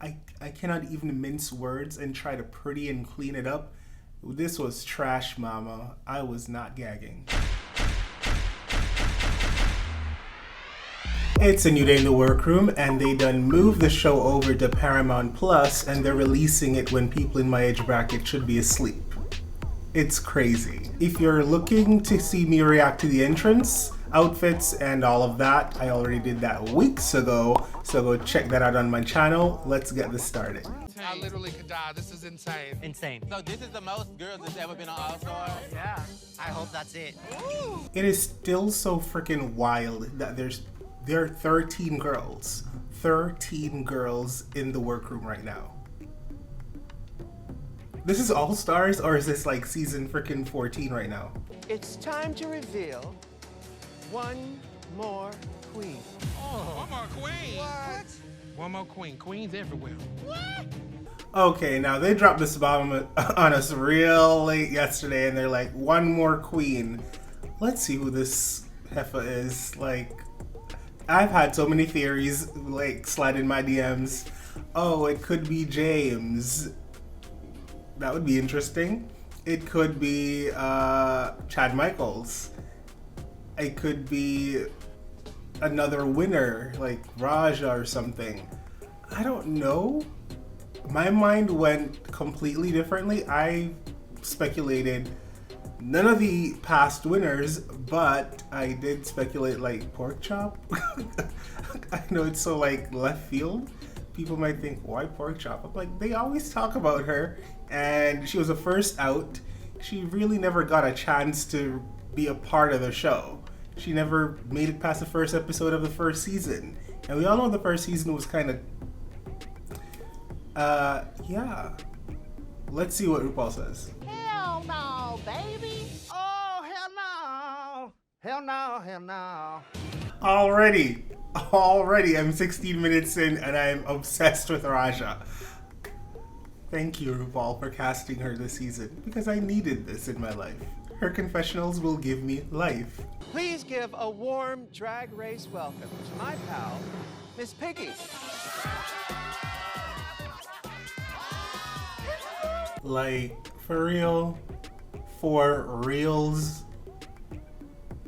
I cannot even mince words and try to pretty and clean it up. This was trash, mama. I was not gagging. It's a new day in the workroom, and they done moved the show over to Paramount Plus, and they're releasing it when people in my age bracket should be asleep. It's crazy. If you're looking to see me react to the entrance, outfits, and all of that, I already did that weeks ago, so go check that out on my channel. Let's get this started. I literally could die. This is insane. Insane. So this is the most girls that's ever been on All Stars? Yeah. I hope that's it. Woo! It is still so freaking wild that there are 13 girls. 13 girls in the workroom right now. This is All Stars, or is this like season freaking 14 right now? It's time to reveal one more queen. Oh, one more queen. What? One more queen. Queens everywhere. What? Okay, now they dropped this bomb on us real late yesterday, and they're like, one more queen. Let's see who this heifer is. Like, I've had so many theories like slide in my DMs. Oh, it could be James. That would be interesting. It could be Chad Michaels. It could be another winner like Raja or something. I don't know. My mind went completely differently. I speculated none of the past winners, but I did speculate like Pork Chop. I know it's so like left field. People might think, why Pork Chop? I'm like, they always talk about her, and she was the first out. She really never got a chance to be a part of the show. She never made it past the first episode of the first season. And we all know the first season was kind of, yeah. Let's see what RuPaul says. Hell no, baby. Oh, hell no. Hell no, hell no. Already, I'm 16 minutes in and I'm obsessed with Raja. Thank you, RuPaul, for casting her this season, because I needed this in my life. Her confessionals will give me life. Please give a warm drag race welcome to my pal, Miss Piggy. Like, for real? For reals?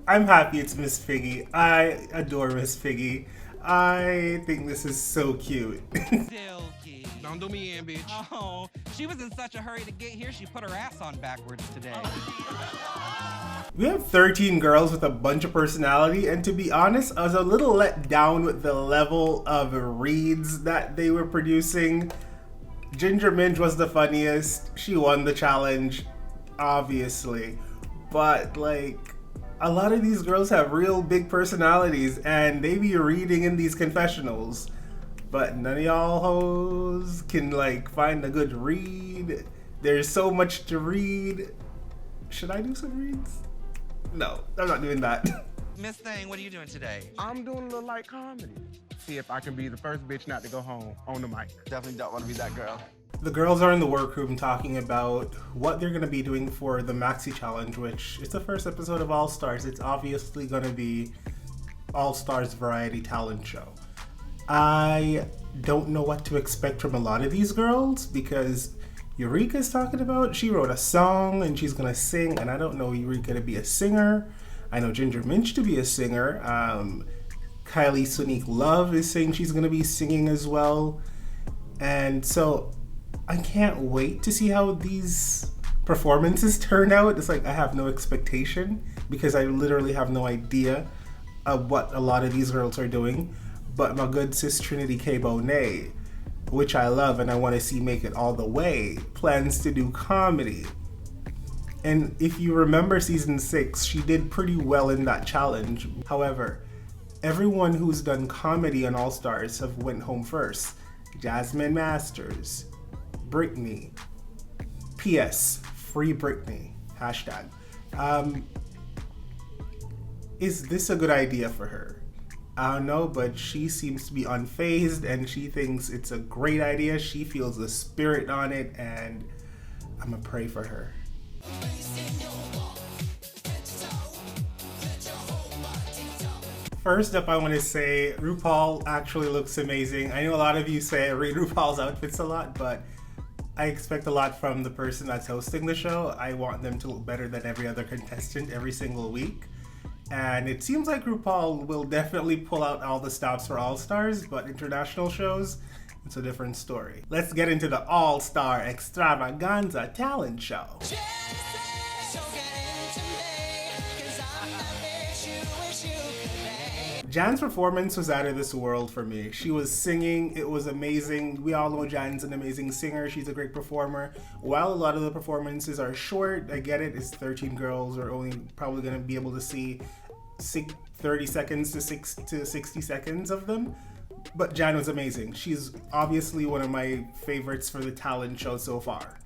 I'm happy it's Miss Piggy. I adore Miss Piggy. I think this is so cute. Silky. Don't do me in, bitch. Oh, she was in such a hurry to get here, she put her ass on backwards today. We have 13 girls with a bunch of personality, and to be honest, I was a little let down with the level of reads that they were producing. Ginger Minj was the funniest. She won the challenge, obviously. But like, a lot of these girls have real big personalities, and they be reading in these confessionals. But none of y'all hoes can like find a good read. There's so much to read. Should I do some reads? No, I'm not doing that. Miss Thing, what are you doing today? I'm doing a little light comedy. See if I can be the first bitch not to go home on the mic. Definitely don't want to be that girl. The girls are in the workroom talking about what they're going to be doing for the Maxi Challenge, which is the first episode of All Stars. It's obviously going to be All Stars variety talent show. I don't know what to expect from a lot of these girls, because Eureka's talking about, she wrote a song and she's going to sing, and I don't know Eureka to be a singer. I know Ginger Minj to be a singer. KYLIE Sonique Love is saying she's going to be singing as well. And so I can't wait to see how these performances turn out. It's like I have no expectation, because I literally have no idea of what a lot of these girls are doing. But my good sis Trinity K. BONET, which I love and I want to see make it all the way, plans to do comedy. And if you remember season 6, she did pretty well in that challenge. However, everyone who's done comedy on All Stars have went home first. Jasmine Masters, Britney. P.S. Free Britney. Hashtag. Is this a good idea for her? I don't know, but she seems to be unfazed and she thinks it's a great idea. She feels the spirit on it, and I'm gonna pray for her. First up, I want to say RuPaul actually looks amazing. I know a lot of you say I rate RuPaul's outfits a lot, but I expect a lot from the person that's hosting the show. I want them to look better than every other contestant every single week. And it seems like RuPaul will definitely pull out all the stops for All Stars, but international shows, it's a different story. Let's get into the All Star Extravaganza talent show. Jan's performance was out of this world for me. She was singing, it was amazing. We all know Jan's an amazing singer, she's a great performer. While a lot of the performances are short, I get it, it's 13 girls, are only probably gonna be able to see 30 seconds to 60 seconds of them. But Jan was amazing. She's obviously one of my favorites for the talent show so far.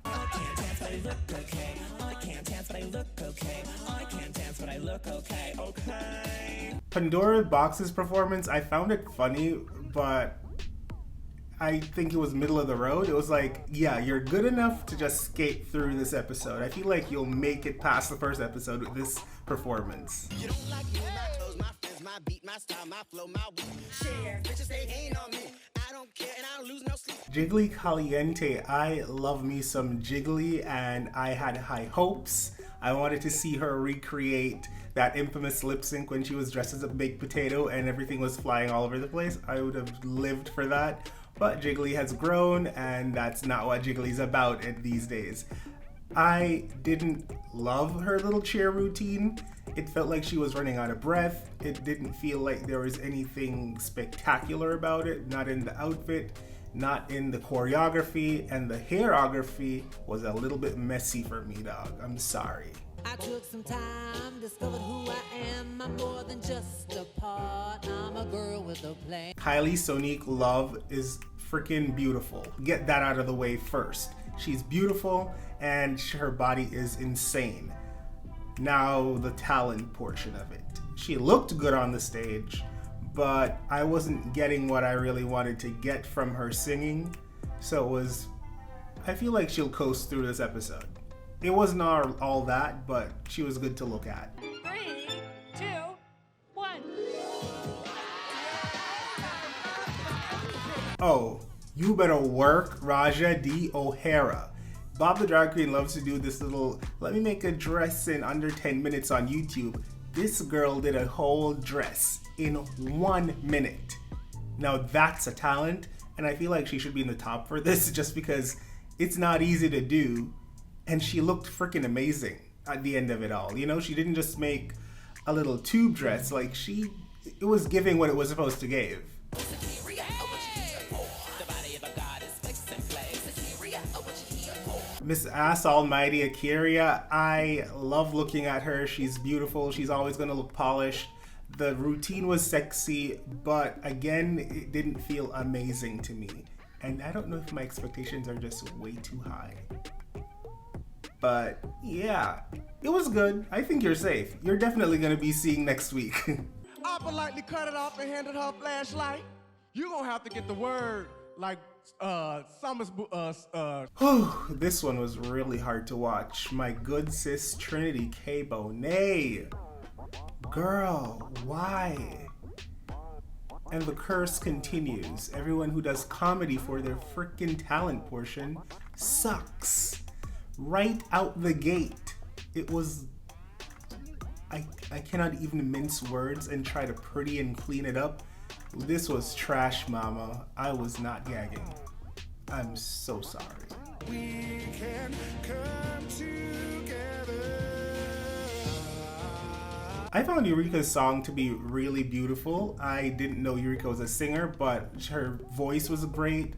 Pandora BOXX's performance, I found it funny, but I think it was middle of the road. It was like, yeah, you're good enough to just skate through this episode. I feel like you'll make it past the first episode with this performance. You don't like me, my clothes, my friends, my beat, my style, my flow, my weed. Share, bitches, they ain't on me. I don't care and I don't lose no sleep. Jiggly Caliente, I love me some Jiggly, and I had high hopes. I wanted to see her recreate that infamous lip sync when she was dressed as a baked potato and everything was flying all over the place. I would have lived for that. But Jiggly has grown, and that's not what Jiggly's about these days. I didn't love her little cheer routine. It felt like she was running out of breath. It didn't feel like there was anything spectacular about it. Not in the outfit, not in the choreography, and the hairography was a little bit messy for me, dog. I'm sorry. I took some time, discovered who I am. I'm more than just a part. I'm a girl with a plan. KYLIE Sonique Love is freaking beautiful. Get that out of the way first. She's beautiful and her body is insane. Now the talent portion of it. She looked good on the stage, but I wasn't getting what I really wanted to get from her singing. So I feel like she'll coast through this episode. It wasn't all that, but she was good to look at. 3, 2, 1. Oh, you better work, Raja D. O'Hara. Bob the Drag Queen loves to do this little, let me make a dress in under 10 minutes on YouTube. This girl did a whole dress in 1 minute. Now that's a talent, and I feel like she should be in the top for this just because it's not easy to do. And she looked freaking amazing at the end of it all. You know, she didn't just make a little tube dress. Like it was giving what it was supposed to give. Miss Ass Almighty Akira, I love looking at her. She's beautiful. She's always gonna look polished. The routine was sexy, but again, it didn't feel amazing to me. And I don't know if my expectations are just way too high. But yeah, it was good. I think you're safe. You're definitely gonna be seeing next week. I politely cut it off and handed her a flashlight. You gonna have to get the word like This one was really hard to watch. My good sis Trinity K. Bonet. Girl, why? And the curse continues. Everyone who does comedy for their freaking talent portion sucks. Right out the gate. It was... I cannot even mince words and try to pretty and clean it up. This was trash, mama. I was not gagging. I'm so sorry. We can come together. I found Eureka's song to be really beautiful. I didn't know Eureka was a singer, but her voice was great.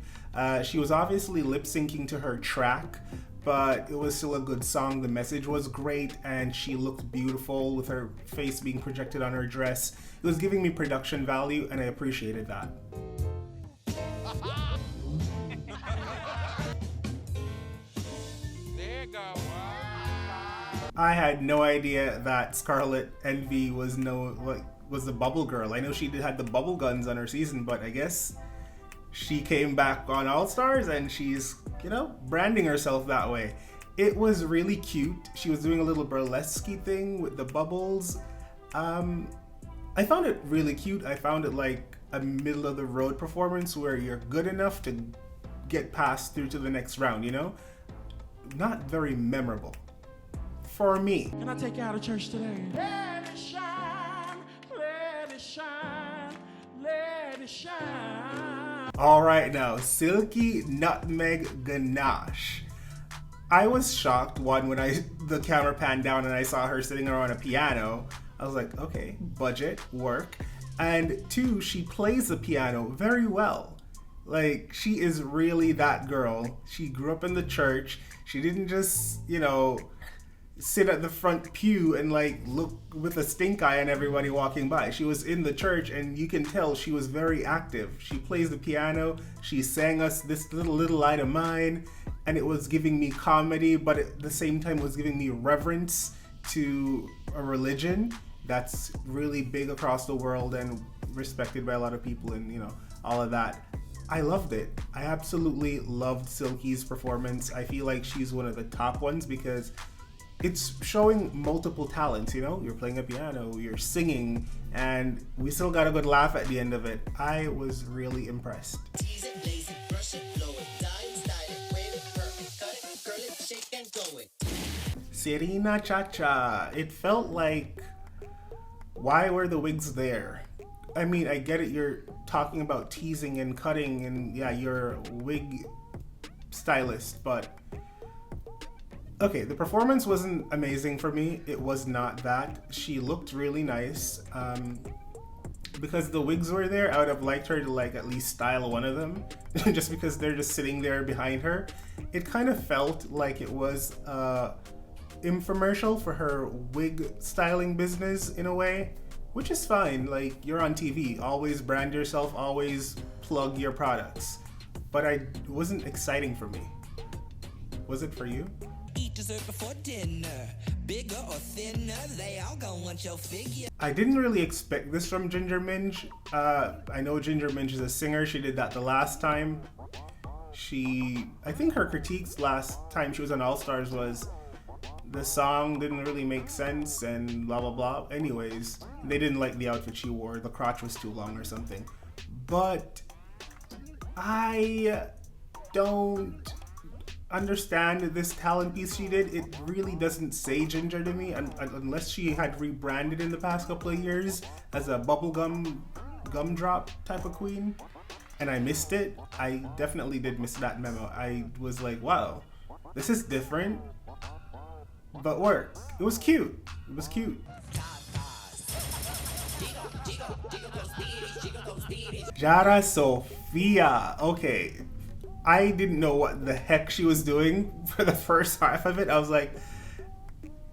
She was obviously lip syncing to her track, but it was still a good song. The message was great, and she looked beautiful with her face being projected on her dress. It was giving me production value, and I appreciated that. There you go. I had no idea that Scarlet Envy was the bubble girl. I know she had the bubble guns on her season, but I guess she came back on All Stars and she's, branding herself that way. It was really cute. She was doing a little burlesque thing with the bubbles. I found it really cute. I found it like a middle of the road performance where you're good enough to get passed through to the next round, you know? Not very memorable. For me. Can I take you out of church today? Let it shine, let it shine, let it shine. All right now, Silky, Nutmeg, Ganache. I was shocked, one, when the camera panned down and I saw her sitting around a piano. I was like, okay, budget, work. And two, she plays the piano very well. Like, she is really that girl. She grew up in the church. She didn't just, you know, sit at the front pew and like look with a stink eye on everybody walking by. She was in the church and you can tell she was very active. She plays the piano. She sang us This Little Light of Mine, and it was giving me comedy, but at the same time it was giving me reverence to a religion that's really big across the world and respected by a lot of people, and you know, all of that. I loved it. I absolutely loved Silky's performance. I feel like she's one of the top ones because it's showing multiple talents, you know? You're playing a piano, you're singing, and we still got a good laugh at the end of it. I was really impressed. Tease it, lazy, brush it, blow it, dye it, style it, wave it, perfect, cut it, curl it, shake and go it. Serena Cha-Cha. It felt like, why were the wigs there? I mean, I get it, you're talking about teasing and cutting, and yeah, you're a wig stylist, but okay, the performance wasn't amazing for me. It was not that. She looked really nice. Because the wigs were there, I would have liked her to like at least style one of them, just because they're just sitting there behind her. It kind of felt like it was a infomercial for her wig styling business in a way, which is fine. Like, you're on TV, always brand yourself, always plug your products. But it wasn't exciting for me. Was it for you? Eat dessert before dinner. Bigger or thinner, they all gonna want your figure. I didn't really expect this from Ginger Minj. I know Ginger Minj is a singer. She did that the last time. I think her critiques last time she was on All Stars was the song didn't really make sense and blah blah blah. Anyways, they didn't like the outfit she wore. The crotch was too long or something. But I don't understand this talent piece she did. It really doesn't say Ginger to me, unless she had rebranded in the past couple of years as a bubblegum gumdrop type of queen, and I missed it. I definitely did miss that memo. I was like, wow, this is different, but worked. It was cute. It was cute. YARA SOFIA. Okay, I didn't know what the heck she was doing for the first half of it. I was like,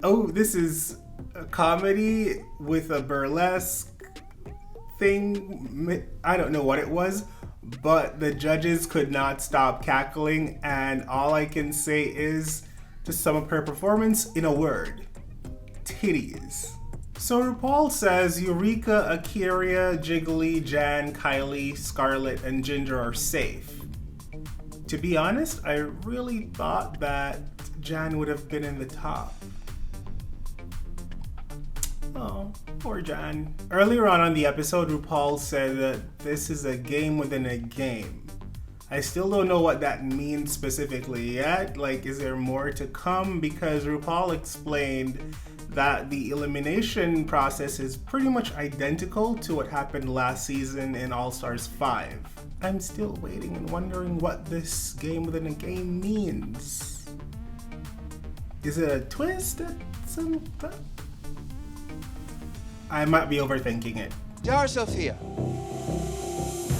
oh, this is a comedy with a burlesque thing. I don't know what it was, but the judges could not stop cackling, and all I can say is, to sum up her performance in a word, titties. So RuPaul says Eureka, Akira, Jiggly, Jan, KYLIE, SCARLET, and Ginger are safe. To be honest, I really thought that Jan would have been in the top. Oh, poor Jan. Earlier on the episode, RuPaul said that this is a game within a game. I still don't know what that means specifically yet. Like, is there more to come? Because RuPaul explained that the elimination process is pretty much identical to what happened last season in All Stars 5. I'm still waiting and wondering what this game within a game means. Is it a twist at some time? I might be overthinking it. YARA SOFIA.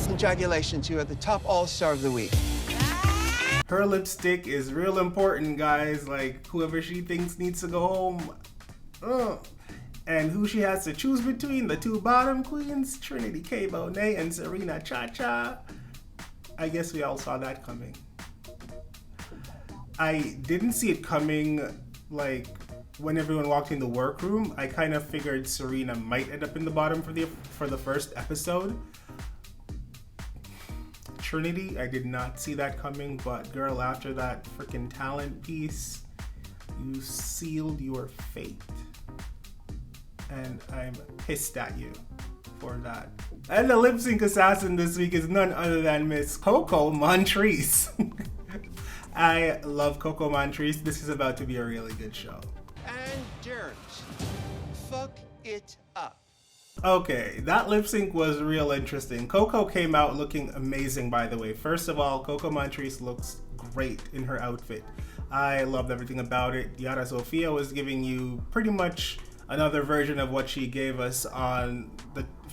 Congratulations, you are the top All-Star of the week. Her lipstick is real important, guys. Like, whoever she thinks needs to go home. And who she has to choose between, the two bottom queens, Trinity K. Bonet and Serena Cha-Cha. I guess we all saw that coming. I didn't see it coming, like, when everyone walked in the workroom. I kind of figured Serena might end up in the bottom for the first episode. Trinity, I did not see that coming, but girl, after that freaking talent piece, you sealed your fate. And I'm pissed at you. for that. And the lip sync assassin this week is none other than Miss Coco Montrese. I love Coco Montrese. This is about to be a really good show. And dirt. Fuck it up. Okay, that lip sync was real interesting. Coco came out looking amazing, by the way. First of all, Coco Montrese looks great in her outfit. I loved everything about it. Yara Sofia was giving you pretty much another version of what she gave us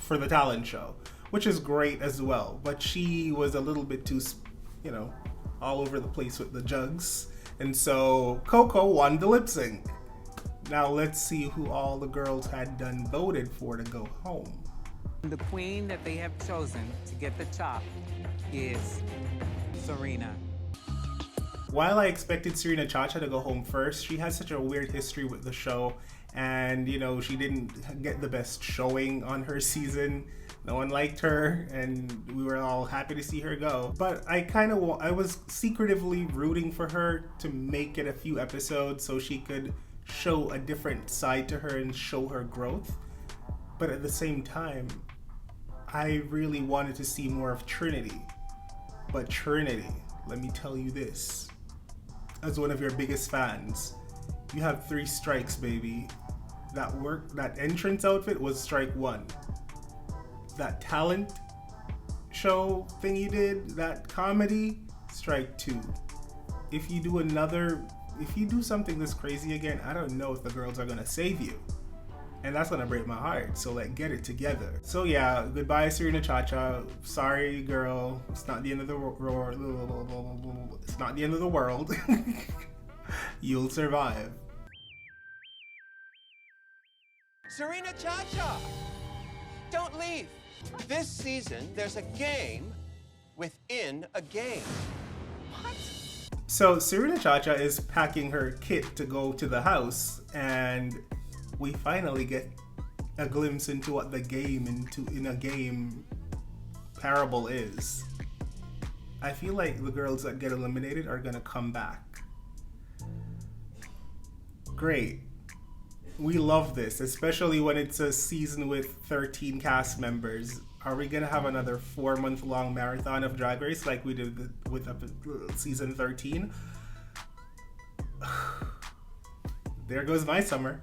for the talent show, which is great as well. But she was a little bit too, you know, all over the place with the jugs. And so Coco won the lip sync. Now let's see who all the girls had done voted for to go home. The queen that they have chosen to get the top is Serena. While I expected Serena Chacha to go home first, she has such a weird history with the show, and you know, she didn't get the best showing on her season. No one liked her, and we were all happy to see her go. But I was secretively rooting for her to make it a few episodes so she could show a different side to her and show her growth. But at the same time, I really wanted to see more of Trinity. But Trinity, let me tell you this, as one of your biggest fans, you have 3 strikes, baby. That entrance outfit was strike 1. That talent show thing you did, that comedy, strike 2. If you do something this crazy again, I don't know if the girls are gonna save you. And that's gonna break my heart, so like, get it together. So yeah, goodbye Serena Chacha. Sorry girl, it's not the end of the world. It's not the end of the world. You'll survive. Serena Chacha! Don't leave. This season, there's a game within a game. What? So Serena Chacha is packing her kit to go to the house, and we finally get a glimpse into what the game in a game parable is. I feel like the girls that get eliminated are gonna come back. Great. We love this, especially when it's a season with 13 cast members. Are we gonna have another 4-month-long marathon of Drag Race like we did with season 13? There goes my summer.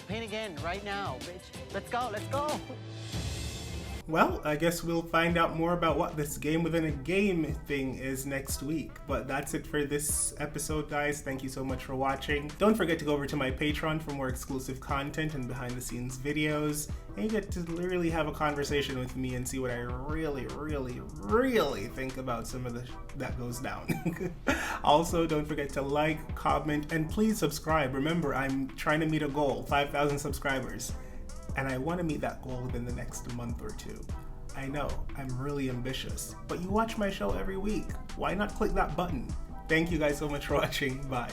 Paint again right now, bitch. Let's go, let's go. Well, I guess we'll find out more about what this game within a game thing is next week. But that's it for this episode, guys. Thank you so much for watching. Don't forget to go over to my Patreon for more exclusive content and behind the scenes videos. And you get to literally have a conversation with me and see what I really think about some of that goes down. Also, don't forget to like, comment, and please subscribe. Remember, I'm trying to meet a goal, 5,000 subscribers. And I want to meet that goal within the next month or 2. I know, I'm really ambitious, but you watch my show every week. Why not click that button? Thank you guys so much for watching. Bye.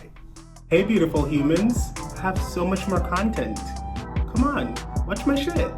Hey beautiful humans, I have so much more content. Come on, watch my shit.